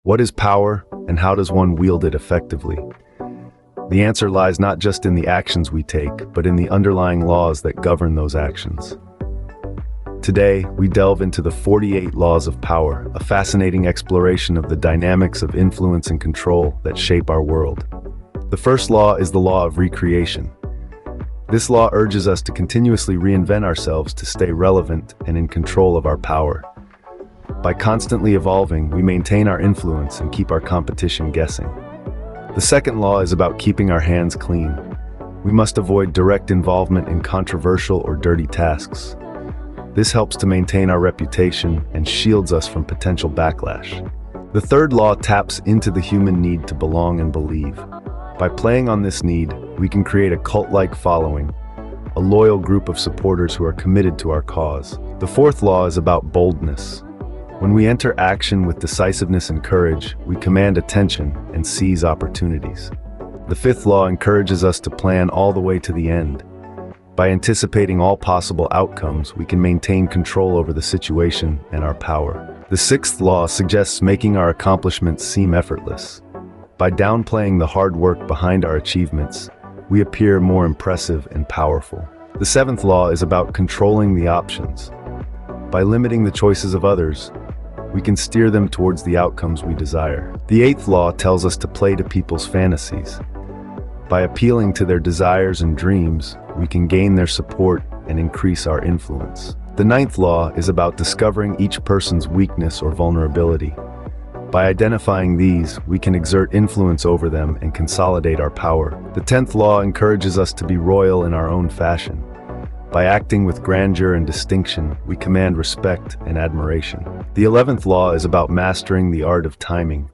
What is power, and how does one wield it effectively? The answer lies not just in the actions we take, but in the underlying laws that govern those actions. Today, we delve into the 48 laws of power, a fascinating exploration of the dynamics of influence and control that shape our world. The first law is the law of recreation. This law urges us to continuously reinvent ourselves to stay relevant and in control of our power. By constantly evolving, we maintain our influence and keep our competition guessing. The second law is about keeping our hands clean. We must avoid direct involvement in controversial or dirty tasks. This helps to maintain our reputation and shields us from potential backlash. The third law taps into the human need to belong and believe. By playing on this need, we can create a cult-like following, a loyal group of supporters who are committed to our cause. The fourth law is about boldness. When we enter action with decisiveness and courage, we command attention and seize opportunities. The fifth law encourages us to plan all the way to the end. By anticipating all possible outcomes, we can maintain control over the situation and our power. The sixth law suggests making our accomplishments seem effortless. By downplaying the hard work behind our achievements, we appear more impressive and powerful. The seventh law is about controlling the options. By limiting the choices of others, we can steer them towards the outcomes we desire. The eighth law tells us to play to people's fantasies. By appealing to their desires and dreams, we can gain their support and increase our influence. The ninth law is about discovering each person's weakness or vulnerability. By identifying these, we can exert influence over them and consolidate our power. The 10th law encourages us to be royal in our own fashion. By acting with grandeur and distinction, we command respect and admiration. The 11th law is about mastering the art of timing.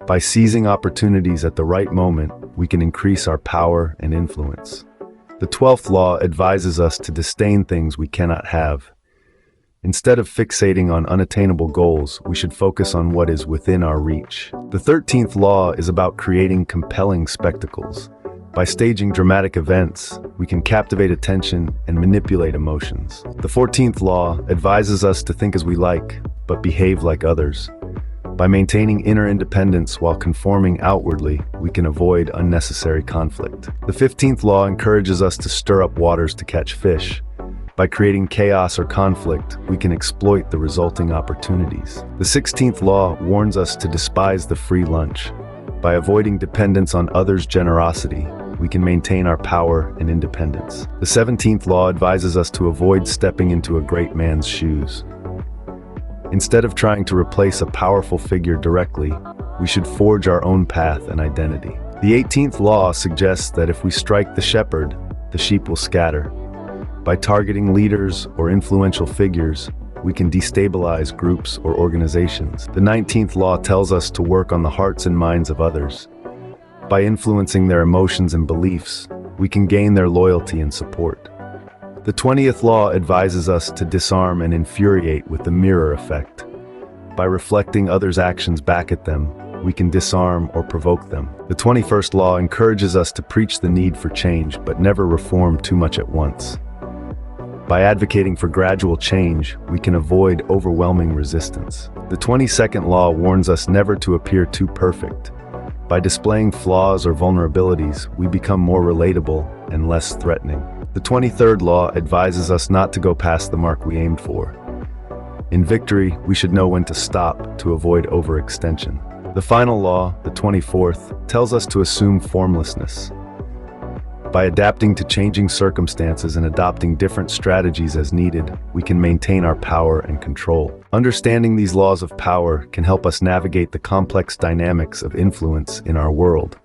By seizing opportunities at the right moment, we can increase our power and influence. The 12th law advises us to disdain things we cannot have. Instead of fixating on unattainable goals, we should focus on what is within our reach. The 13th law is about creating compelling spectacles. By staging dramatic events, we can captivate attention and manipulate emotions. The 14th law advises us to think as we like, but behave like others. By maintaining inner independence while conforming outwardly, we can avoid unnecessary conflict. The 15th law encourages us to stir up waters to catch fish. By creating chaos or conflict, we can exploit the resulting opportunities. The 16th law warns us to despise the free lunch. By avoiding dependence on others' generosity, we can maintain our power and independence. The 17th law advises us to avoid stepping into a great man's shoes. Instead of trying to replace a powerful figure directly, we should forge our own path and identity. The 18th law suggests that if we strike the shepherd, the sheep will scatter. By targeting leaders or influential figures, we can destabilize groups or organizations. The 19th law tells us to work on the hearts and minds of others. By influencing their emotions and beliefs, we can gain their loyalty and support. The 20th law advises us to disarm and infuriate with the mirror effect. By reflecting others' actions back at them, we can disarm or provoke them. The 21st law encourages us to preach the need for change, but never reform too much at once. By advocating for gradual change, we can avoid overwhelming resistance. The 22nd law warns us never to appear too perfect. By displaying flaws or vulnerabilities, we become more relatable and less threatening. The 23rd law advises us not to go past the mark we aimed for. In victory, we should know when to stop to avoid overextension. The final law, the 24th, tells us to assume formlessness. By adapting to changing circumstances and adopting different strategies as needed, we can maintain our power and control. Understanding these laws of power can help us navigate the complex dynamics of influence in our world.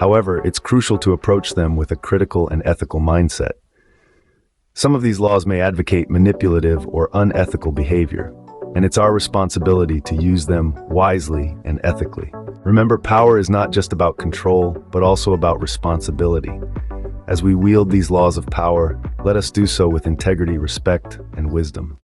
However, it's crucial to approach them with a critical and ethical mindset. Some of these laws may advocate manipulative or unethical behavior, and it's our responsibility to use them wisely and ethically. Remember, power is not just about control, but also about responsibility. As we wield these laws of power, let us do so with integrity, respect, and wisdom.